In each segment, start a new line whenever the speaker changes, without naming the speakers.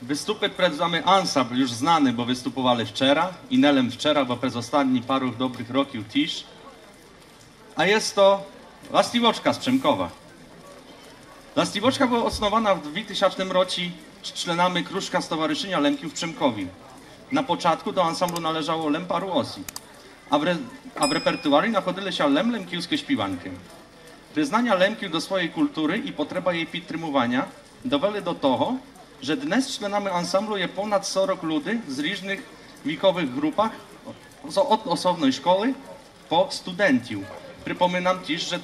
Wystupy mamy ansambl już znany, bo wystupowali wczoraj i nelem wczoraj, bo przez ostatni paru dobrych roków też. A jest to Lastiwoczka z Przemkowa. Lastiwoczka była osnowana w 2000 roku czlenami Kruszka Stowarzyszenia Lemkiów w Przemkowi. Na początku do ansamblu należało lem paru osób, a w repertuarii nachodzili się lemkiewskie śpiewanki. Przyznania Lemkiów do swojej kultury i potrzeba jej podtrzymywania doweli do tego, że dnes czlenami ansamblu jest ponad 40 ludzi z różnych wiekowych grupach, od osobnej szkoły po studentów. Przypominam też, że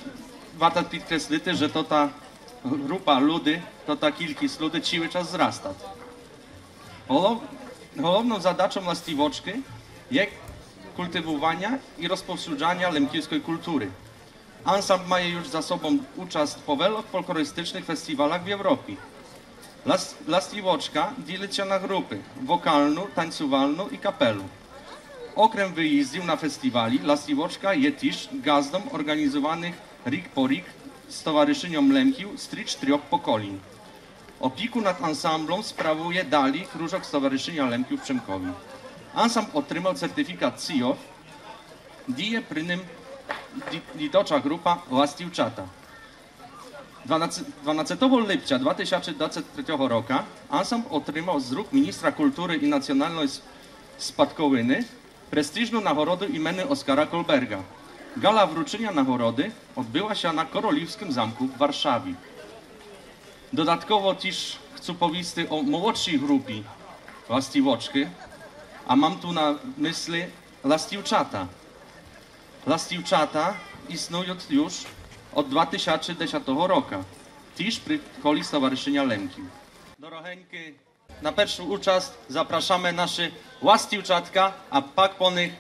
warto podkreślić, że to ta grupa ludzi, to ta kilkis ludzi cały czas wzrasta. Główną zadачą Lastiwoczki jest kultywowania i rozpowszechniania lemkiewskiej kultury. Ansambl ma już za sobą uczest w wielu folklorystycznych festiwalach w Europie. Lastiwoczka dzieli się na grupy wokalną, tańcowalną i kapelu. Okrem wyjazdów na festiwali, Lastiwoczka jest też gazdą organizowanych rok po rok Stowarzyszeniom Lemkiów z 3 pokoleń. Opieku nad ansamblem sprawuje dalej Kruszok Stowarzyszenia Lemkiów w Przemkowi. Ansambl otrzymał certyfikat CIOF, gdzie przy nim litocza grupa Lastiwczata. 12 lipca 2023 roku ansambl otrzymał z rąk ministra kultury i nacjonalnej spadkowiny prestiżną nagrodę imienia Oskara Kolberga. Gala wręczenia nagrody odbyła się na Koroliwskim Zamku w Warszawie. Dodatkowo też chcę powiedzieć o młodszej grupie Lastiwoczki, a mam tu na myśli Lastiwczata. Lastiwczata istnieją już od 2010 roku, też przy koli Stowarzyszenia Lemkiów. Doroheńki, na pierwszy uczest zapraszamy nasze Lastiwczatka, a pak po nich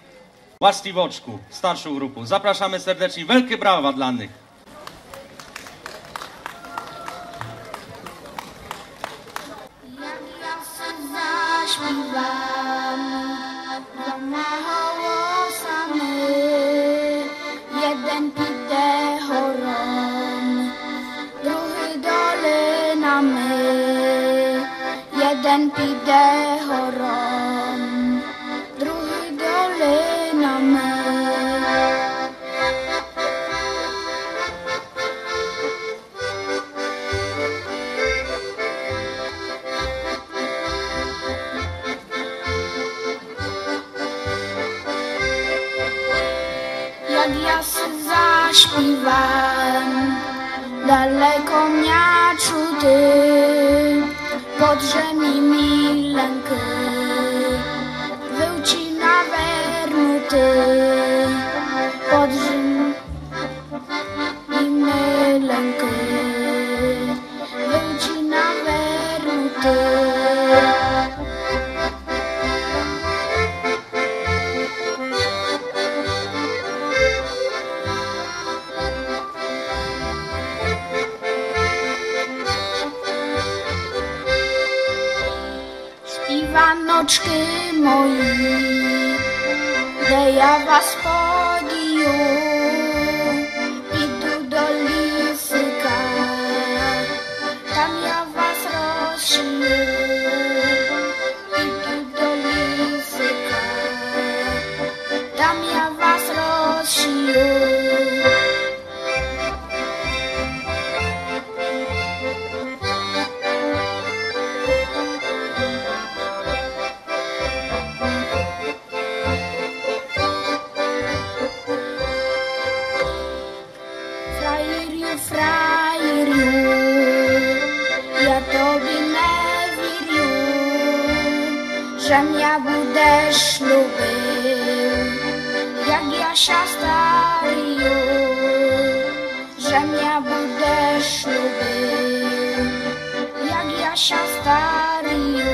Lastiwoczku, starszą grupę. Zapraszamy serdecznie, wielkie brawa dla nich.
Jak ja se zaśpiewam, dwoma hołosami, jeden pide chorom, drugi dolinami, jeden pide chorom, drugi dolinami. Jak ja se zaśpiewam, daleko mnie czuty, pod rzemimi lęky, wyłci na wernuty, pod rzemimi lęky, wyłci na wernuty. Panoczki moi, gdy ja was podiju, idu do lisyka, tam ja was rozszyję, idu do lisyka, tam ja was rozszyję. Frajerju, ja tobie nie wierzę, że mnie będziesz lubił, jak ja się staruję, że mnie będziesz lubił, jak ja się staruję.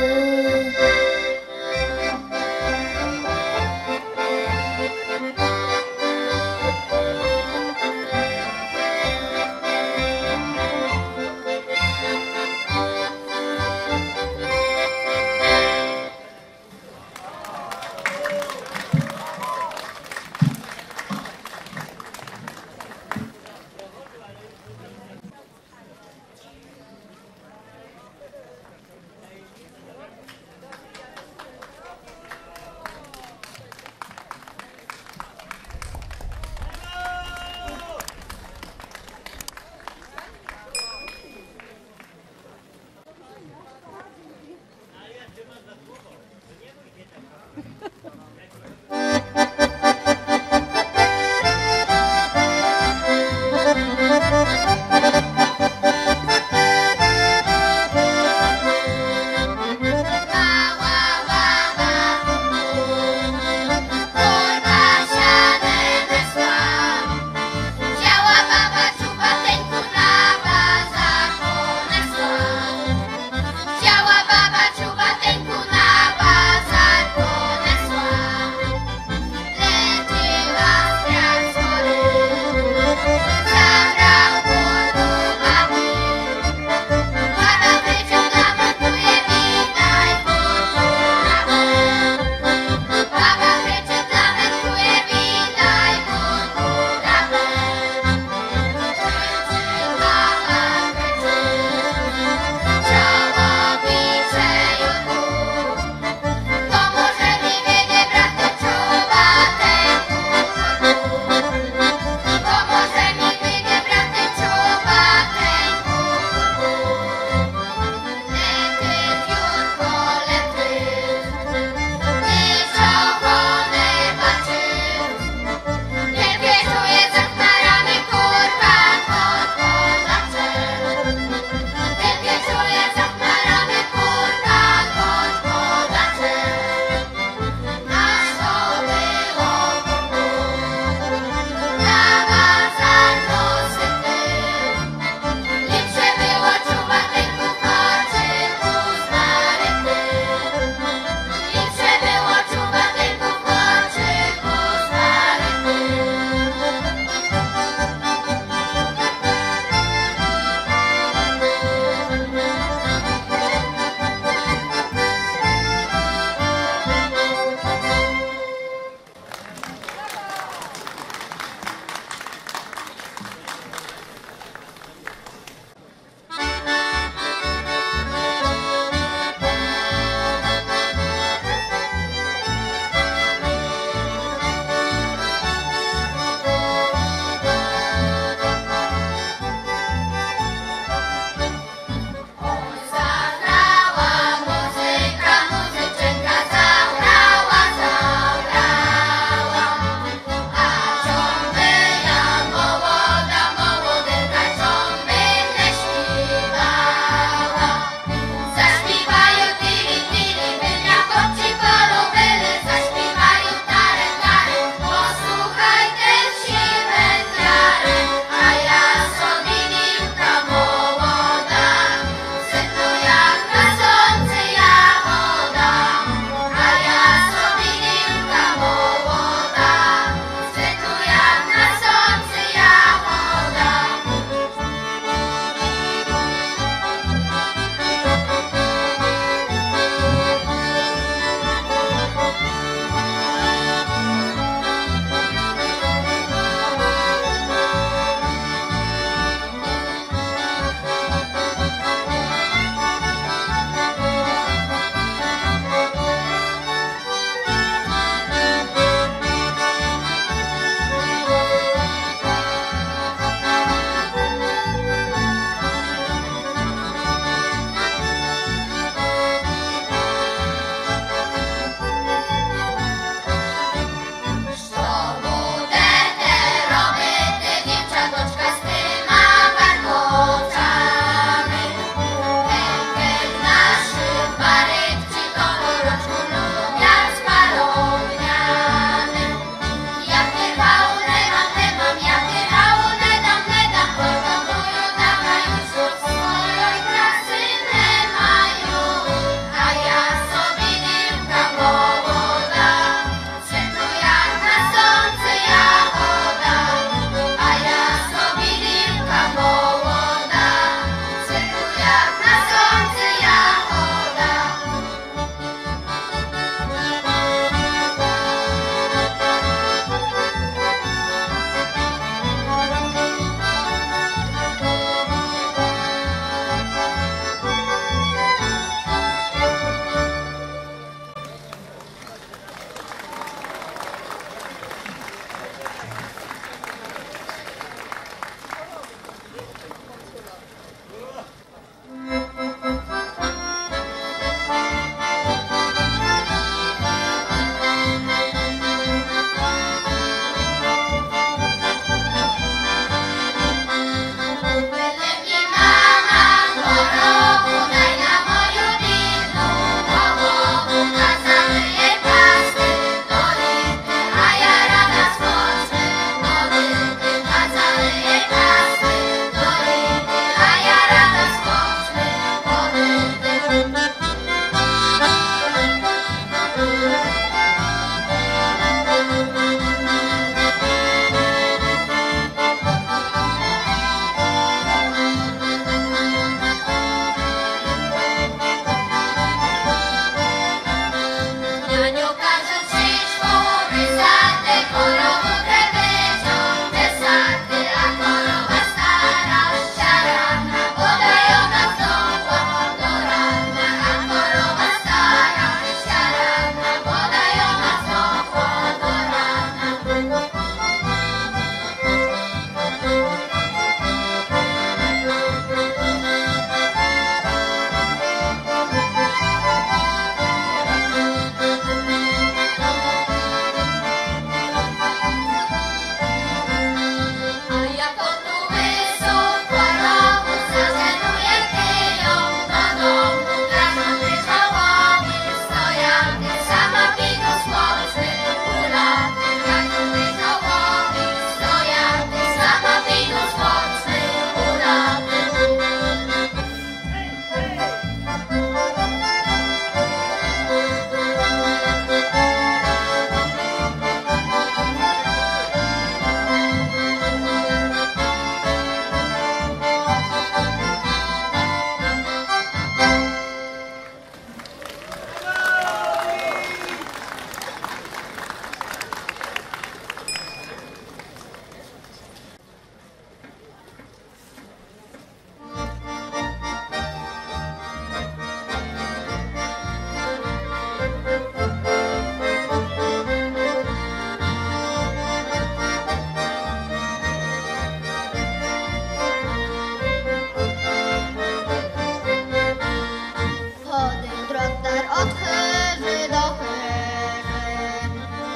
drotar od chyży do chyży,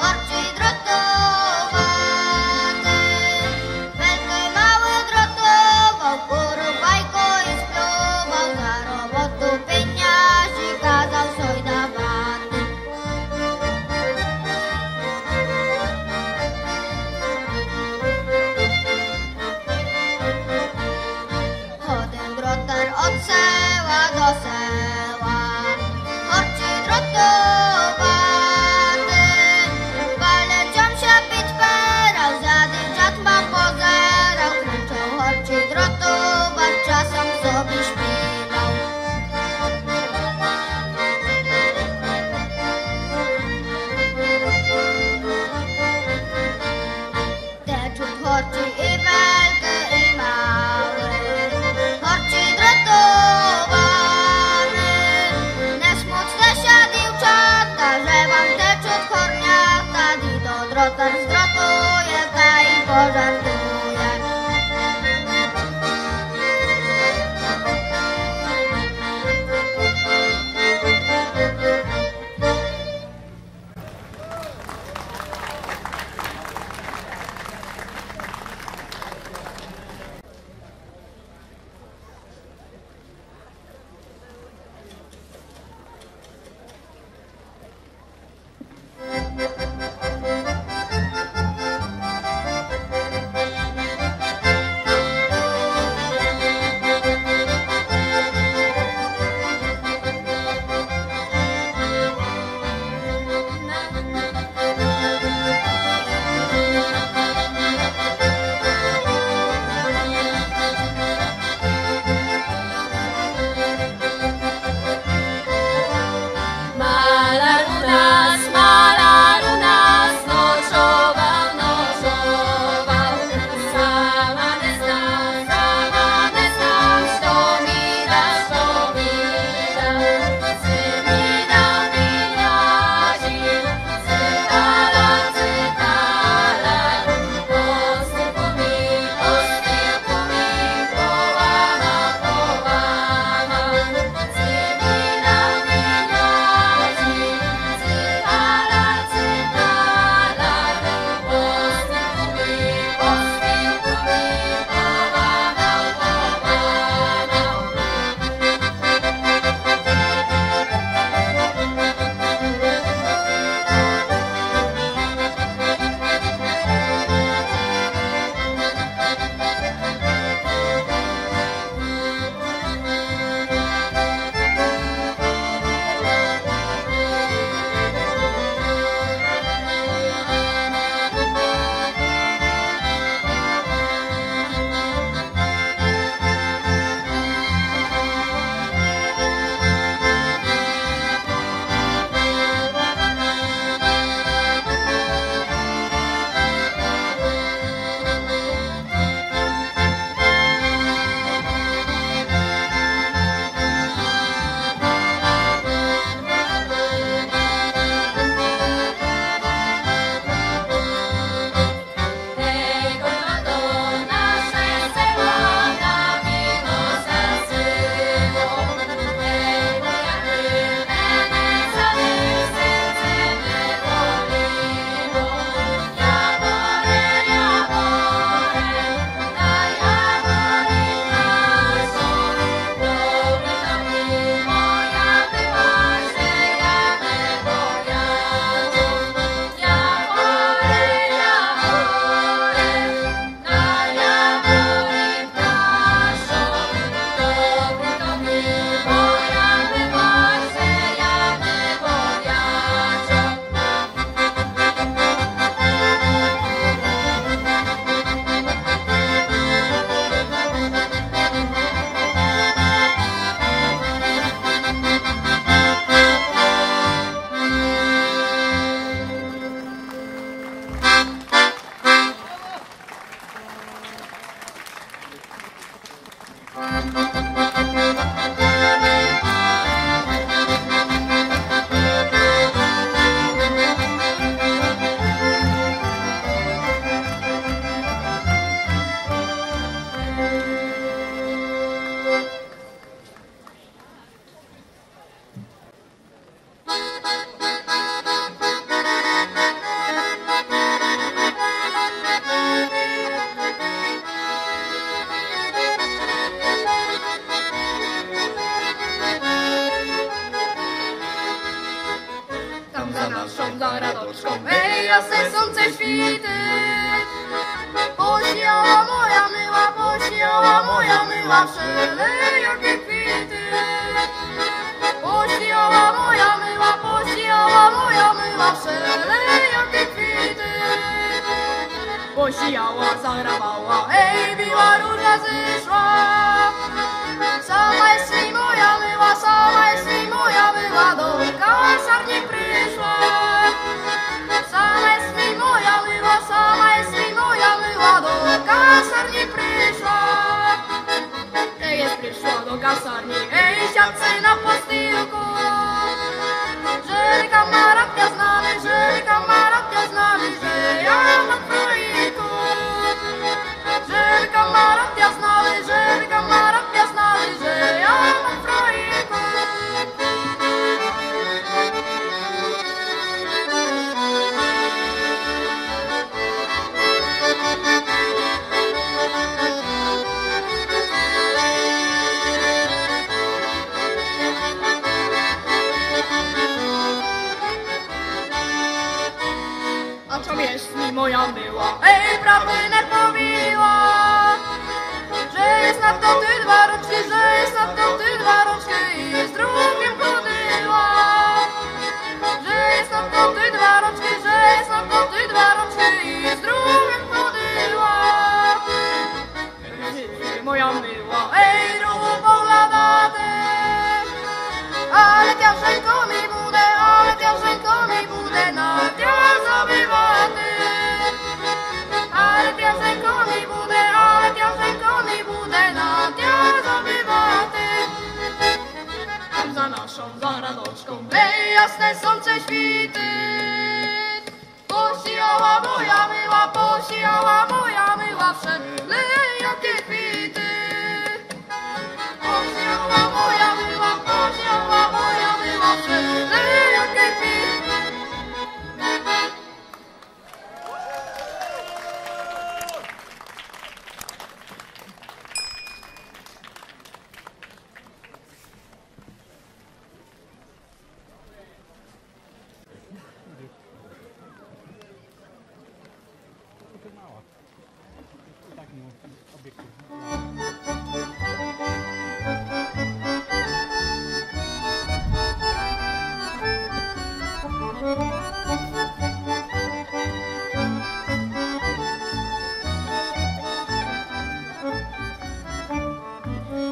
orci drotowaty. Wielki mały drotował, kurów bajko i spluwał, za robotu pieniędzy kazał soj dawaty. Chodził drotar od seła do seła, orci drotowaty. Waleciom się pić perał, zjady dziad ma pozerał, krzyczał orci drotować, czasem sobie śpiewał. Teczut orci i wielki i mały, orci drotowany. Nie smucne się dziewczata, że wam teczut horniata, i do drotar zdrotuje, ta i pożartuje.
za naszą, za radoczką. Ej, jasne słońce świty, posiała moja myła, posiała moja myła, wszelakie kwiety. Posiała moja myła, posiała moja myła, wszelakie kwiety. Posijała, zarawała, ej, biła róża zeszła. Sama jest mi moja myła, sama jest mi moja myła, do kasarni przyszła. Sama jest mi moja myła, sama jest mi moja myła, do kasarni przyszła. Ej, jest przyszła do kasarni, ej, siadcy na postylku. Że kamaratnia znamy, że kamaratnia znamy, że ja mam kroiku. Że kamaratnia znamy, że kamaratnia znamy, że ja mam kroiku. A czym jest mi moja myła? Ej, prawdy nie powiła, że jest na to ty 2 roczki, że jest na to ty 2 roczki i z drugim chodziła. Że jest na to ty 2 roczki, że jest na to ty 2 roczki i z drugim chodziła. Moja myła, ej, rubo ladate, ale tiażenko mi bude, ale tiażenko mi bude, na tia zabywaty. Ale tiażenko mi bude, ale tiażenko mi bude, na tia zabywaty. Tam za naszą, za radoczką, ej, jasne słońce świty. Posijała moja myła, posijała moja myła, wszelakie kwity. Posiała moja myła, posiała moja myła, wszelakie kwity.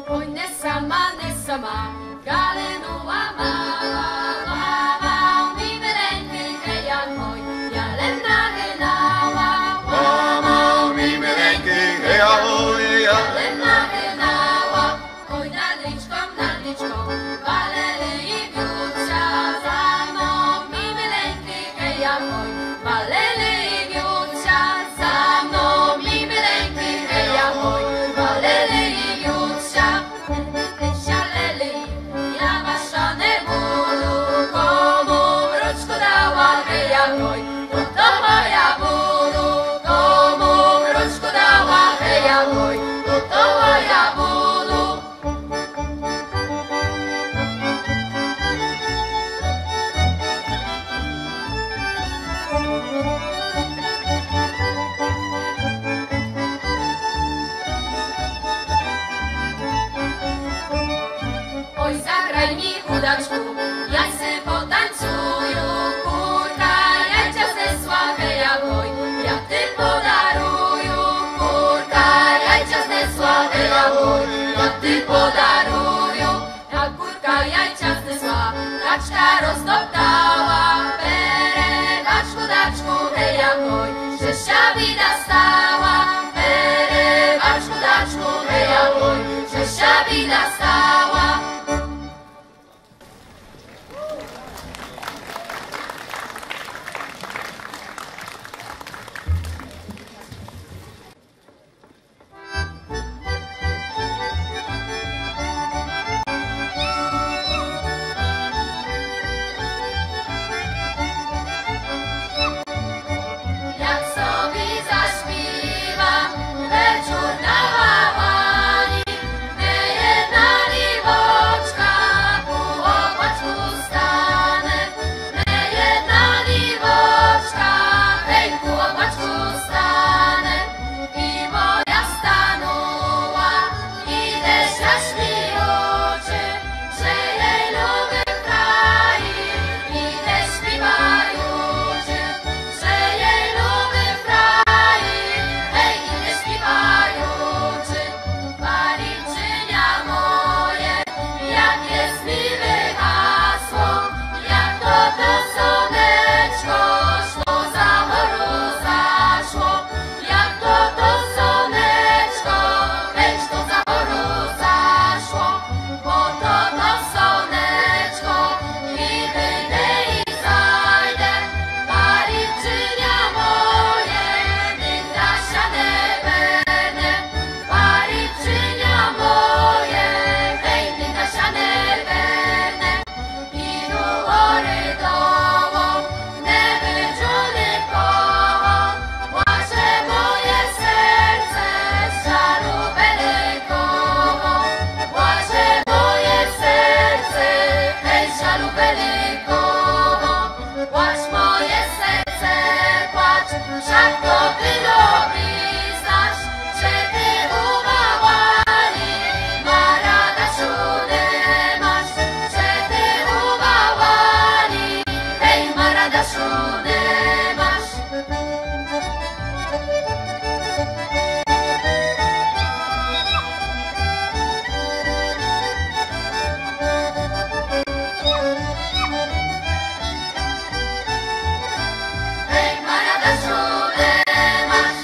Oj, nesama, galenuła mała, mała, mi wyleńky, hejan moj, ja lemna genała,
Mama, mi milenki, heja hoj, ja.
lemna genała, oj, nad liczką, waleli i wiódcia, za mną, mi wyleńky, hejan moj, waleli i wiódcia, za mną, mi wyleńky, hejan moj, waleli i wiódcia. Ja maszane bólu, komu mroczko dała, heja moj, to moja bólu, komu mroczko dała, heja moj, to moja bólu. Oj, zagraj mi chudaczku, ja sy potańcuju, kurka, jajcia znesła, heja moj, ja ty podaruju, kurka, jajcia znesła, heja moj, ja ty podaruju, a kurka jajcia znesła, kaczka rozdobtała, pere, baczku, daczku, heja moj, że siabida stała, pere, baczku, daczku, heja moj, że siabida stała. Jak sobie zaśpiewam, wieczór na ławani, my jedna великого, пłacz moje serce, płacz, wszak to ty dobry znasz, że ty uwałali, marada szudę masz, że ty uwałali, hej, marada szudę masz. Hej, marada szudę masz.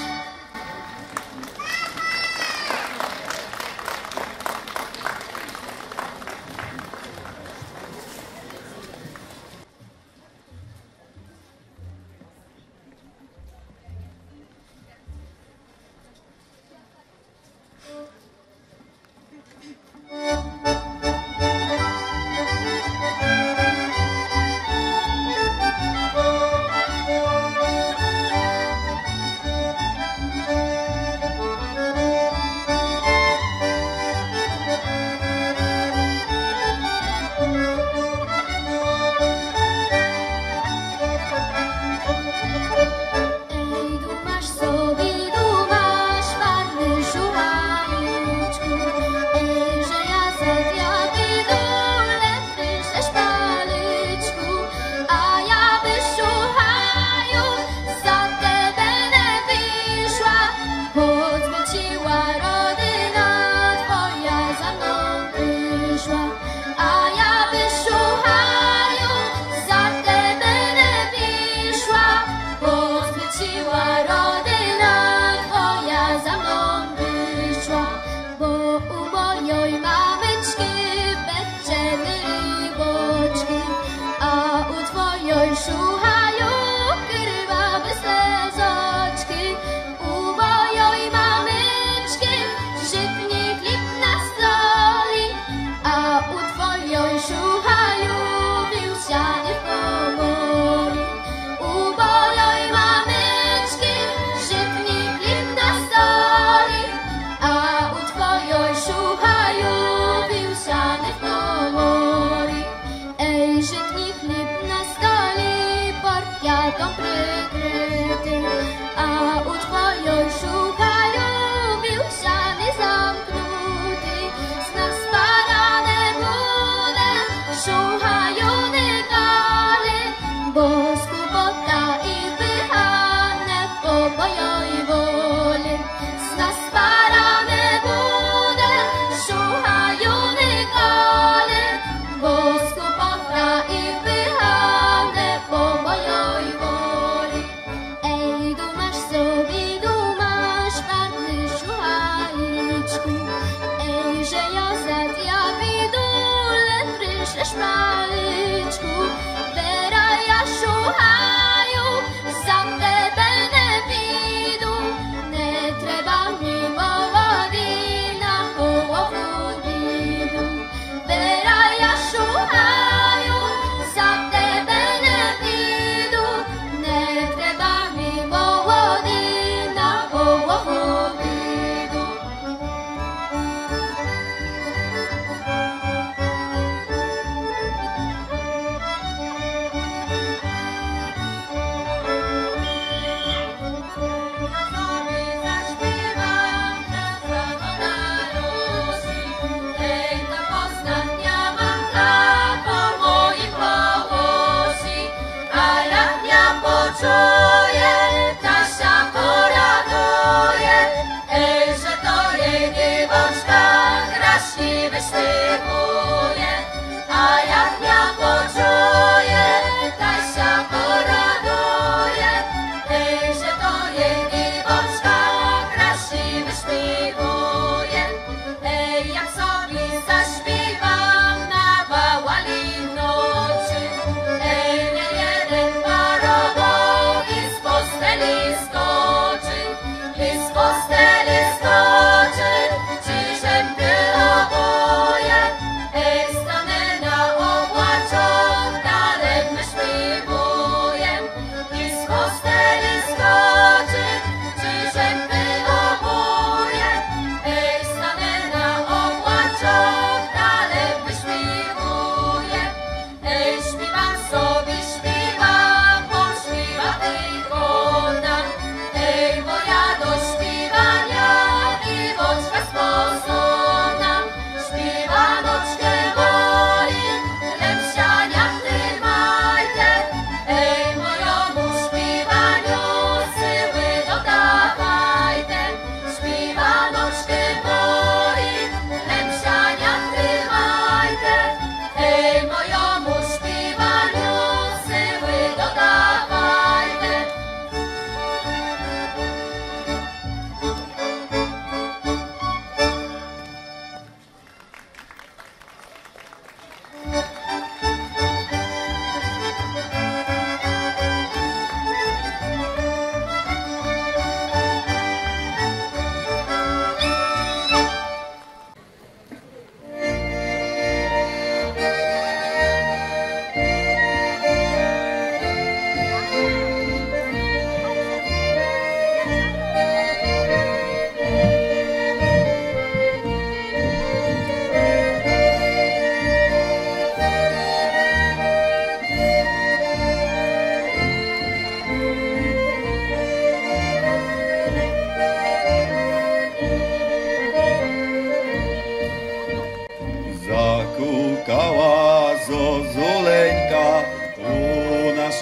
Ej, dumasz sobie, dumasz, farny żułajuczku. Ej, że ja za diabły dole wyszesz palyczku, a ja by szuchaju za tebe nie wyszła, choćby ci rodyna twoja za mną wyszła, a ja by szuchaju za tebe nie wyszła, choćby ci rodyna twoja za mną wyszła, bo u mojej mameczki beczemy ryboczki, a u twojej szuchaju krywawe slezoczki. U mojej mameczki żytni chleb na stoli, a u twojej szuchaju wiłsiany w komori. U mojej mameczki żytni chleb na stoli, a u twojej szuchaju wiłsiany w komori. Ej, żytni chleb na stoli, portkiatą przykryty, a u twojej szuchaju wiłsiany zamknuty. Z nas parane bude, szuchaju nykale, bo skubota i wychane po mojej woli. Z nas parane bude, szuchaju nykale, bo skubota i wychane po mojej woli.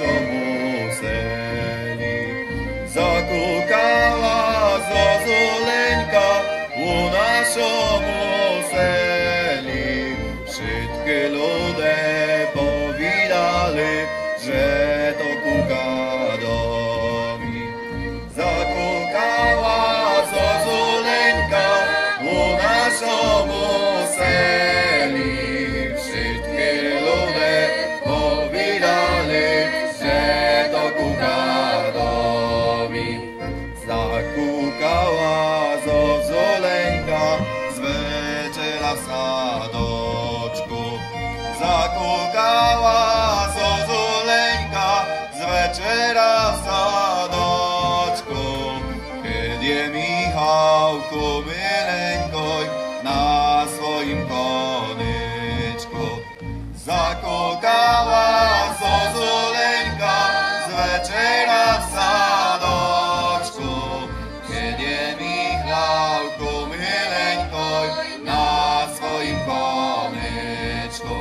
naszemu seli. Zakukała zozuleńka u naszemu seli. Wszystkie ludy powidali, że to kuka do mi. Zakukała zozuleńka u naszemu seli. Wszystkie ludy powidali, że to kuka do mi. Zakukała zozuleńka z wieczera w sadoczku. Zakukała zozuleńka z wieczera w sadoczku. Kiedy Michałku mileńkoj na swoim konyczku. Zakukała zozuleńka z wieczera w sadoczku. Kiedy Michałku mileńkoj na swoim konyczku.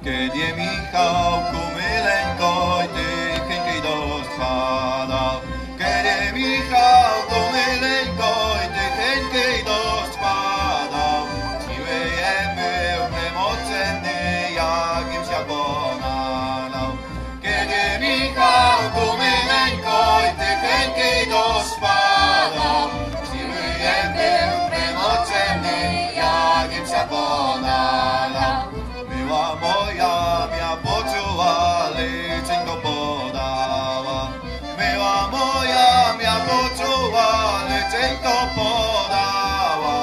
Kiedy Michałku mileńkoj tychenький дощ падав. Kiedy Michałku mileńkoj tychenький дощ падав. Śmiejemy przemocenny, jakim się ponalał. Kiedy Michałku mileńkoj tychenький дощ падав. Śmiejemy przemocenny, jakim się ponalał. Miła moja, mia poczuła, liczynko podała. Miła moja, mia poczuła, liczynko podała.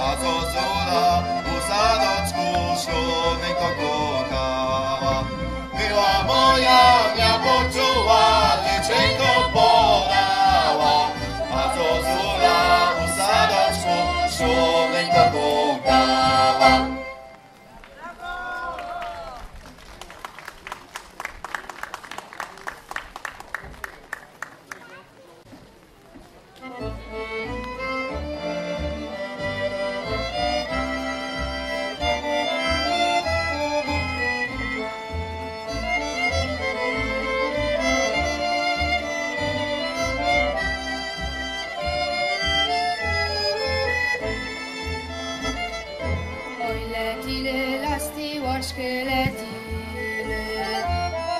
A co cuda u sadoczku ślubinko kukała. Miła moja, mia poczuła, liczynko podała. A co cuda u sadoczku ślubinko kukała.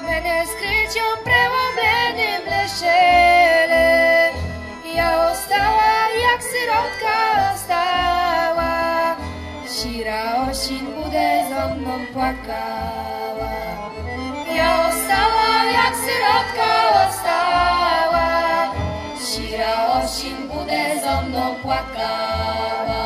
Мене скричом преобленим лишили, я остала, як сиротка остала, щира осінь буде зо мною плакала. Я остала, як сиротка остала, щира осінь буде зо мною плакала.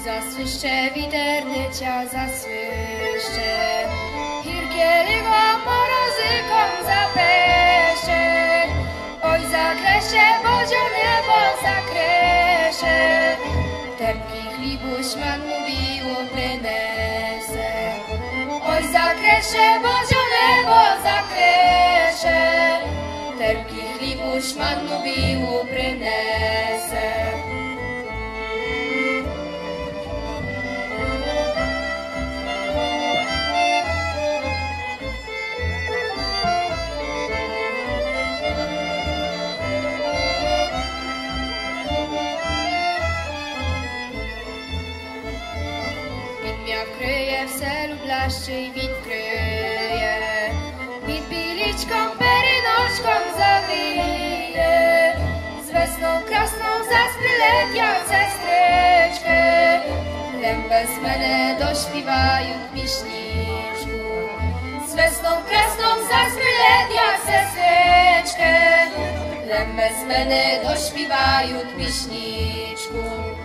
Zasłyszcze widernycia, zasłyszcze Hirkieligo morozykom zapesze. Oj zakresze, bodzio niebo zakresze. Tempki chlibuś man mówiło prynesę. Oj zakresze, bodzio niebo zakresze. Tempki chlibuś man mówiło prynesę. Kryje w selu blaszczy i wid kryje. Wid biliczką, perynoczką zawije. Z wesną krasną zaspry let jak sestryczkę.
Lem bez mene dośpiewają piśniczku. Z wesną kresną zaskrylet jak seseczkę. Lem bez mene dośpiewają piśniczku.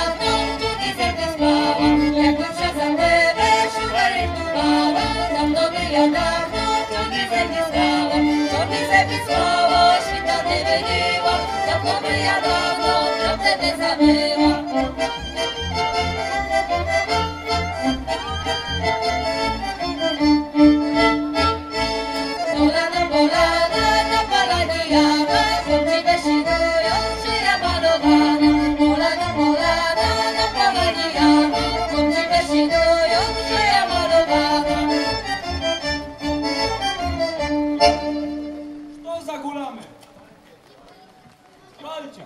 dawno, czurni zęby spała. Jakby przezadnęła, szukali dubała. Dawno by ja dawno, czurni zęby spała. Czurni zęby spała, świta nie wyniła. Dawno by ja dawno, prawdę by zabyła. Polana, na palanie jama, chłopcy wesilują, że ja malowana. Polana, na palanie jama, chłopcy wesilują, że ja malowana.
Что за гулamy? Walcia!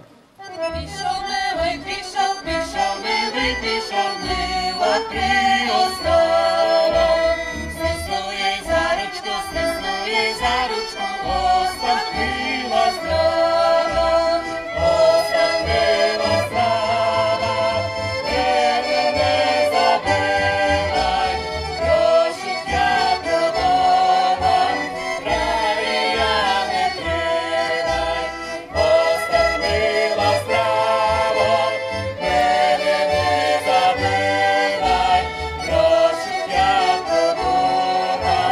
Piszony, łapie ostała. Snysnął jej za ruczką, ostatniła zdrowa. Wiele nie zabywaj, prosił wiatr woła, kraj ja nie krywaj. Ostatniła zdrowa, wiele nie zabywaj, prosił wiatr woła,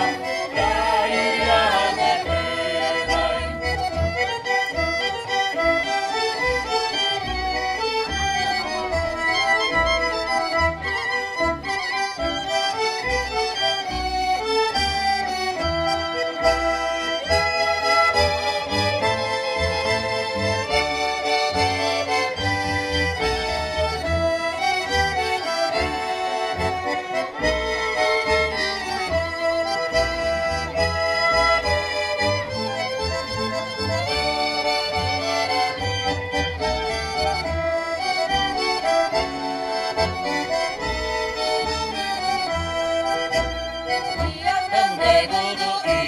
kraj ja nie krywaj.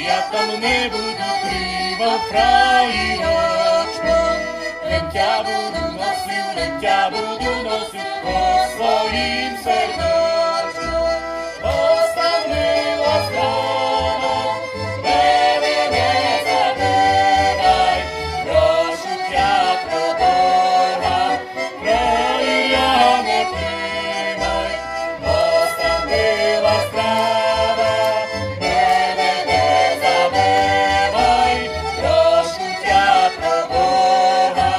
Ja tam nie budu krywał kraj roczną. Lęcia budu nosił po swoim serduszku. Ostatniła stroną, wiele nie zabywaj, prosił wiatr woła, kraj ja nie krywaj. Ostatniła sprawa, wiele nie zabywaj, prosił wiatr woła,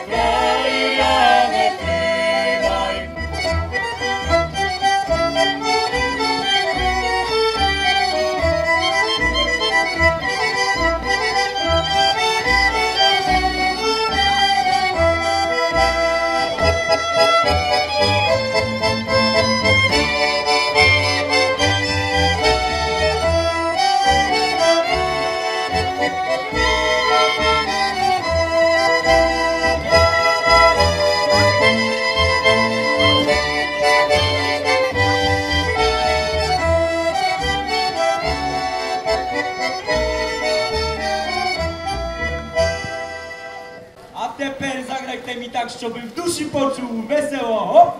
kraj ja nie krywaj.
A tepер zagrajte mi tak, щоби в душі почув весело. Оп!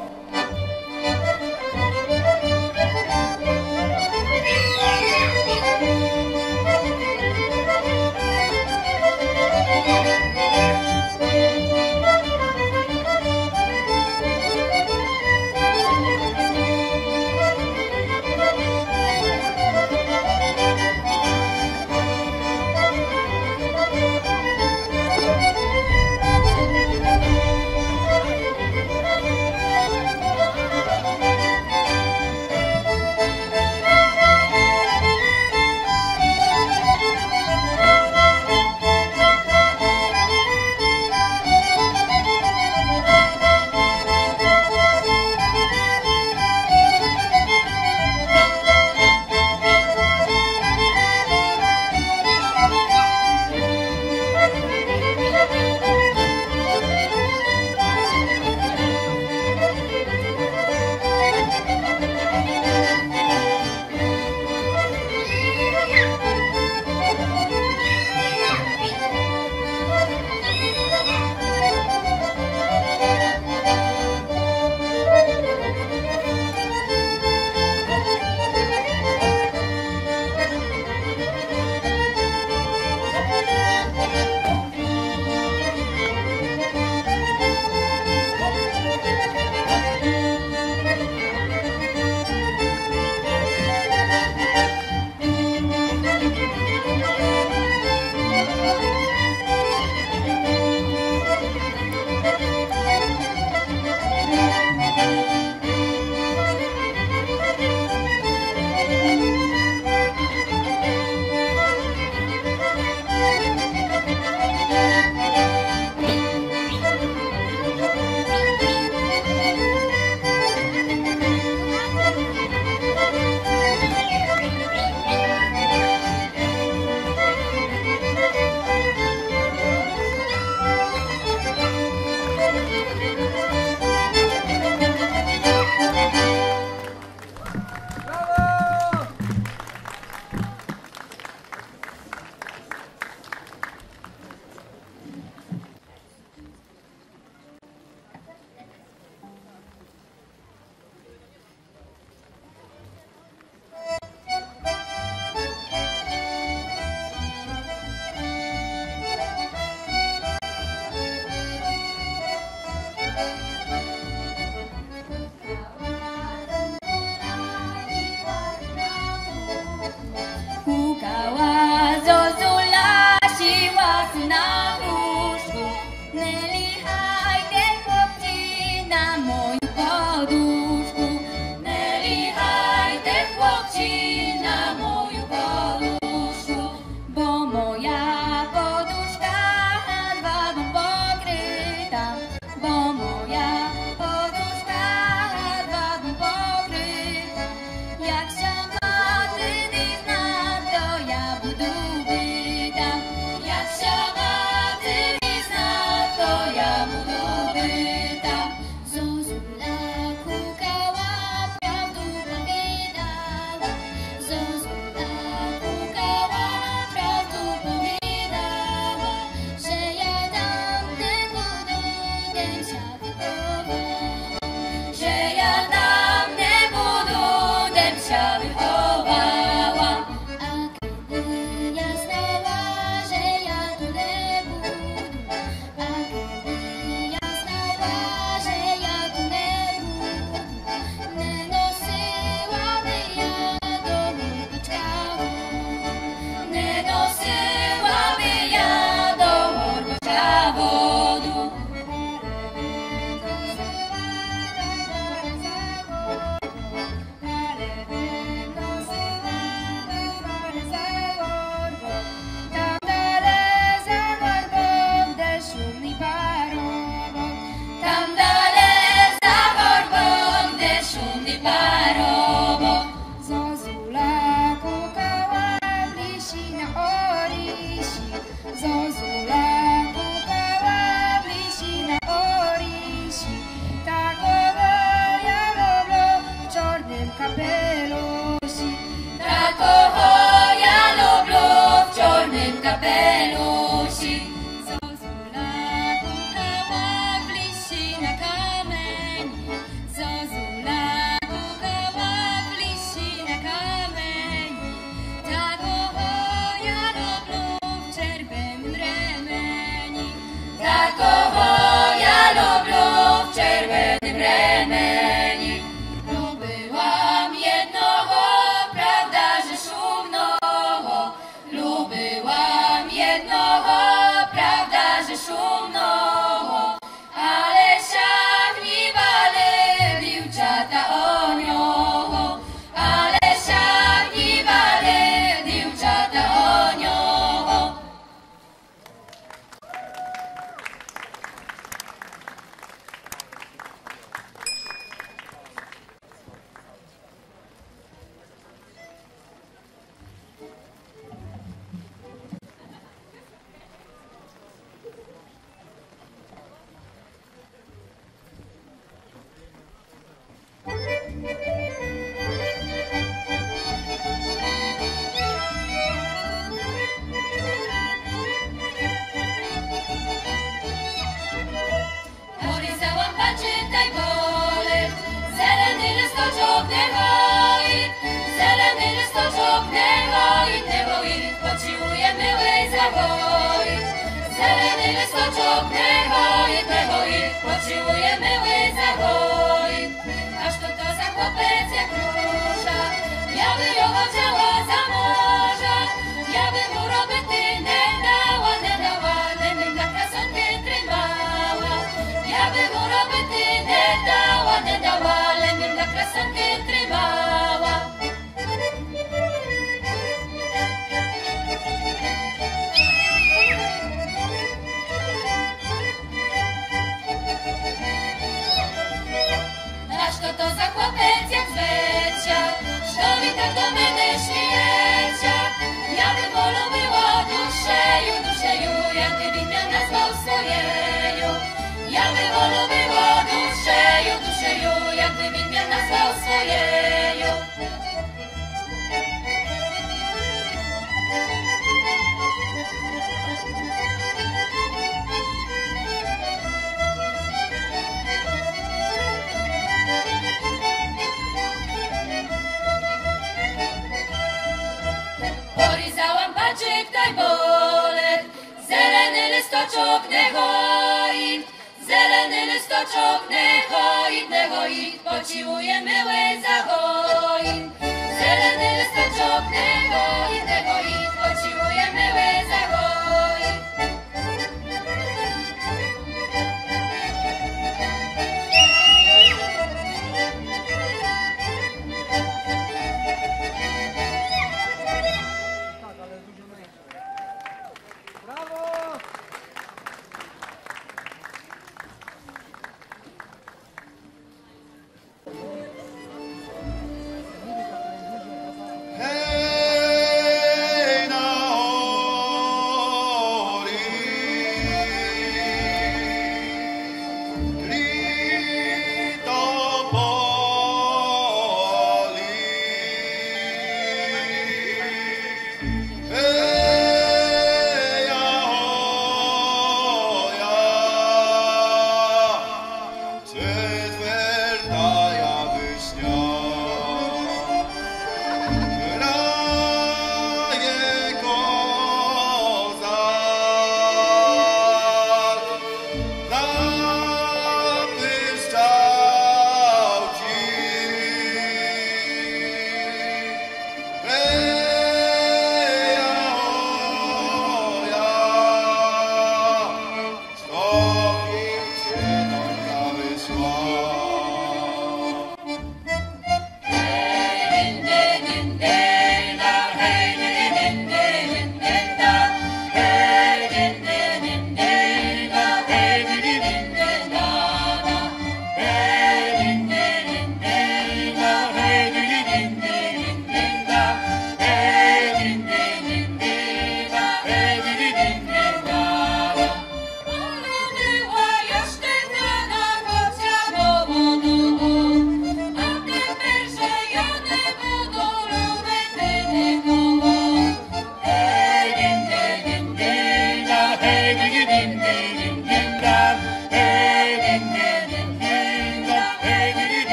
nehoid, poczujemy łyza hoid. Aż to za chłopiec jak róża, ja by ją chciała za morza, ja by mu roboty nie dała, lemim na krasotkę trzymała. Ja by mu roboty nie dała, lemim na krasotkę trzymała. To za chłopiec jak zlecia, što mi tak do mene świecia. Ja bym polubiła duszeju, jak gdyby mnie nazwał swojeju. Ja bym polubiła duszeju, jak gdyby mnie nazwał swojeju. Porizałam paczyk taj bolet, zeleny listoczok nehoid, zeleny listoczok nehoid, pociłujemy łyza hoid. Zeleny listoczok nehoid, pociłujemy łyza hoid.
Hej na hori, krito poli. Hej ahoja, четвертая вишня.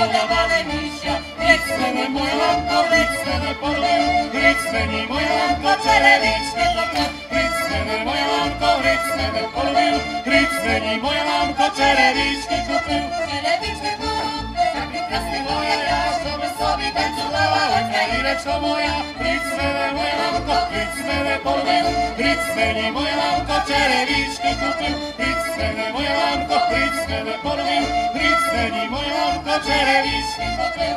podawale misia. Rycnę moja mamko, rycnę polubił, rycnę moja mamko, czerewiczny kupił. Rycnę moja mamko, rycnę polubił, rycnę moja mamko, czerewiczny kupił. Czerewiczny kupił, taki krasny moja ja, żeby sobie tańcowała, kraineczko moja. Rycnę moja mamko, rycnę polubił, rycnę moja mamko, czerewiczny kupił. Rycnę moja mamko, rycnę polubił, rycnę moja mamko, czerewiczny kupił.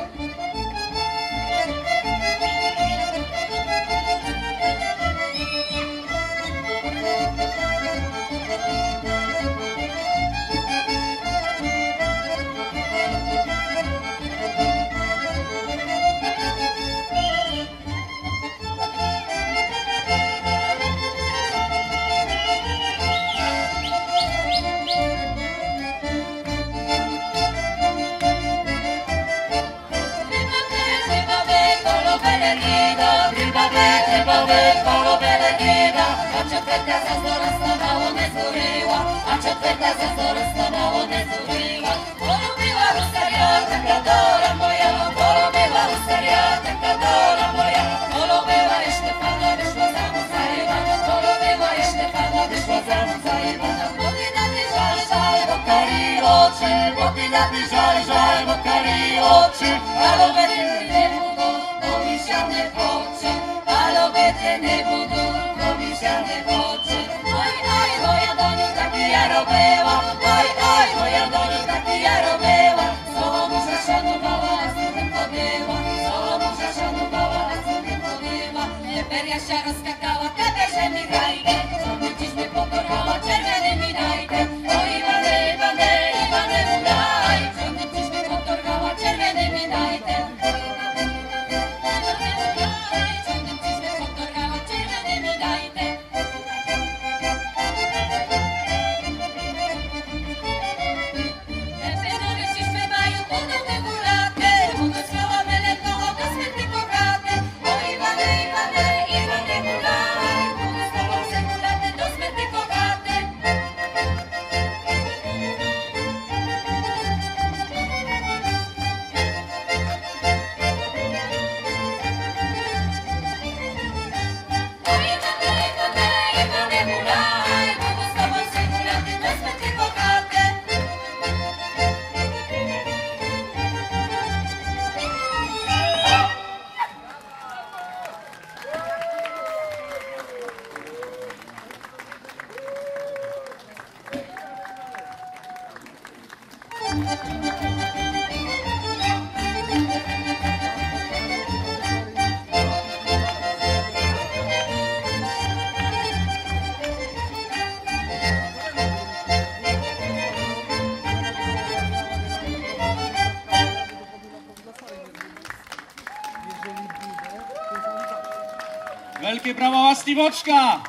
Wielkie brawa Łastiwoczka!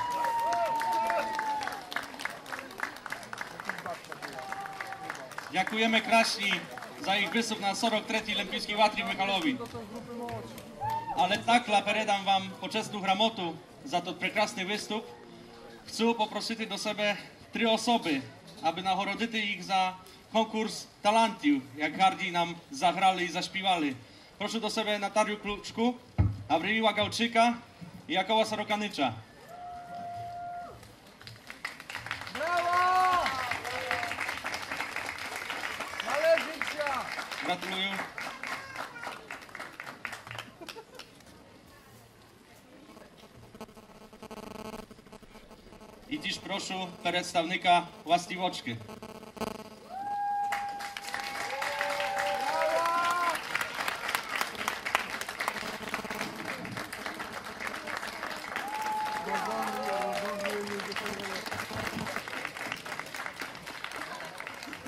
Dziękujemy Kraśni za ich występ na 43. Olimpijskiej Łatri w Michalowi. Ale takla передам вам почесну грамоту za ten прекрасний виступ. Chcę poprosić do siebie 3 osoby, aby nagrodzić ich za konkurs talentów, jak gardi nam zagrali i zaśpiewali. Proszę do siebie Natalię Kluczku, Awryliła Gałczyka i Jakoła Sorokanycza.
Brawo! Należy się!
Gratuluję. I dziś proszę przedstawnika Łastiwoczki.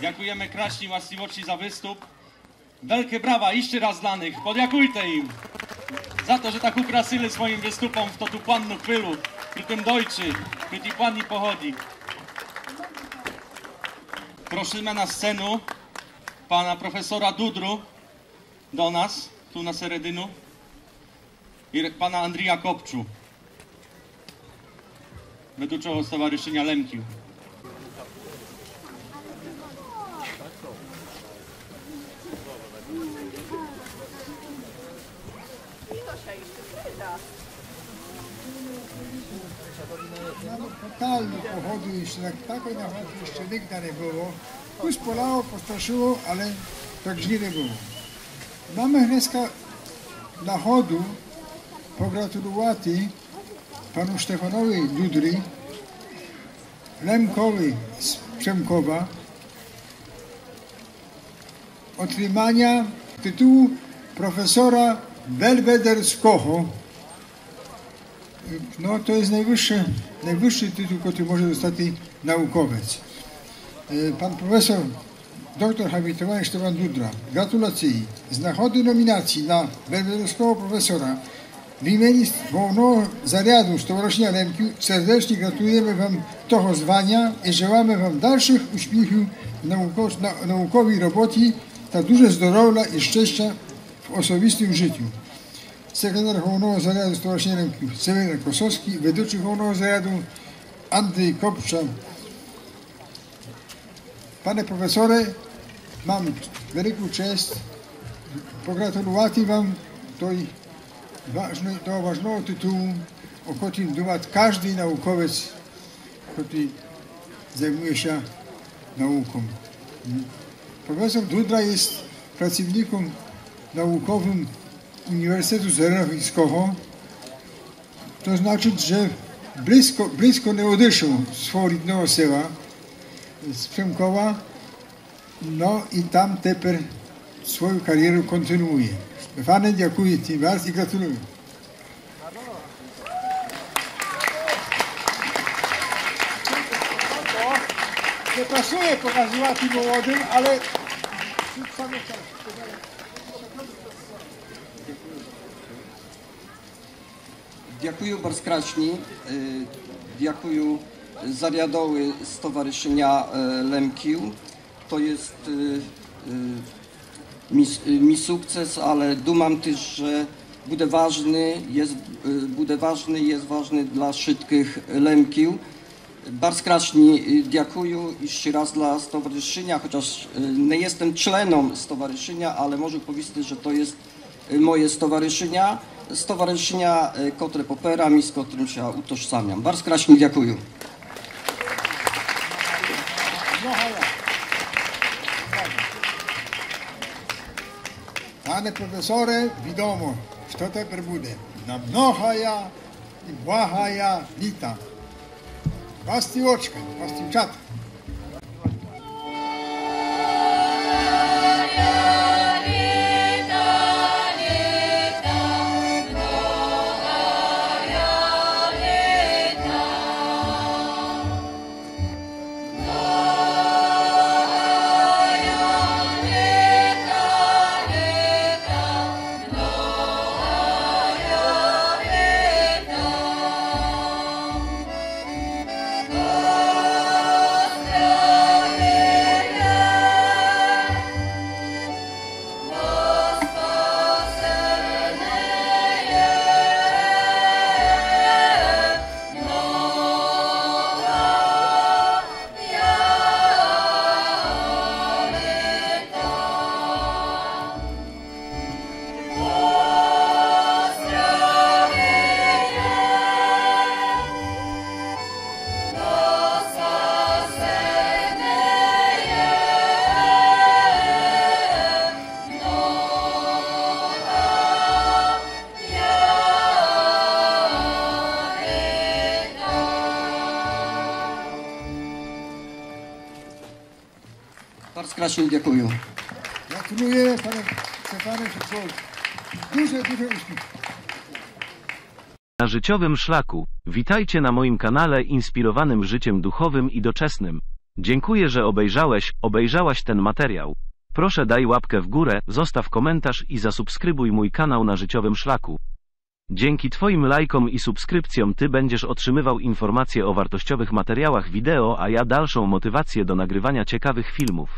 Dziękujemy Kraśni Łastiwoczki za występ. Wielkie brawa, jeszcze raz dla nich. Podziękujcie im za to, że tak ukrasili swoim wystupom w to tu pannu chwilu, przy tym dojczy, przy tej panni pochodzi. Prosimy na scenę pana profesora Dudru do nas, tu na Seredynu, i pana Andrija Kopczu, według Stowarzyszenia Lemkił.
Totalnie pochodu jeszcze takiej naprawdę jeszcze nigdy nie było. Już polało, postraszyło, ale tak źle nie było. Mamy dneska nachodu pogratulować panu Stefanowi Dudry, Lemkowi z Przemkowa, otrzymania tytułu profesora Belwederskiego. No to jest najwyższy tytuł, który może dostać naukowiec. Pan profesor doktor habilitowany Stefan Dudra, gratulacje. Z nachodu nominacji na Belwederskiego profesora w imieniu Głównego Zarządu Stowarzyszenia Lemkiu serdecznie gratulujemy Wam tego zwania i życzamy Wam dalszych uśmiechów naukowej roboty, ta duże zdrowia i szczęścia w osobistym życiu. Sekretarz Głównego Zarządu Stowarzyszenia Lemkiu Seweryn Kosowski, według Głównego Zarządu Andrzej Kopcza. Panie profesorze, mam wielką cześć pogratulować Wam do ważnego tytułu, o którym duma każdy naukowiec, który zajmuje się nauką. Profesor Dudra jest pracownikiem naukowym Uniwersytetu Zagranicznego. To znaczy, że blisko nie odeszł z swojego rodnego sela, z Przemkowa, no i tam teraz swoją karierę kontynuuje. Stefanie, dziękuję Ci bardzo i gratuluję. Nie pasuje pokazywać młodym, ale
Дякую Барскрачні, дякую Зарядове Stowarzyszenia Lemkiu. To jest mi sukces, ale dumam też, że bude ważny dla wszystkich Lemkiu. Barskraczni dziękuję jeszcze raz dla stowarzyszenia, chociaż nie jestem członem stowarzyszenia, ale mogę powiedzieć, że to jest moje stowarzyszenia, które popieram i z którym się utożsamiam. Barskraczni dziękuję.
Panie profesorze, wiadomo, kto teraz będzie. Na mnohaja i błahaja lita. Was ti oczka, was ti czat.
Barskraczny dziękuję.
Gratuluję panu Stefanie Szybkowi. Duże uśmiech.
Na życiowym szlaku. Witajcie na moim kanale inspirowanym życiem duchowym i doczesnym. Dziękuję, że obejrzałaś ten materiał. Proszę daj łapkę w górę, zostaw komentarz i zasubskrybuj mój kanał na życiowym szlaku. Dzięki Twoim lajkom i subskrypcjom Ty będziesz otrzymywał informacje o wartościowych materiałach wideo, a ja dalszą motywację do nagrywania ciekawych filmów.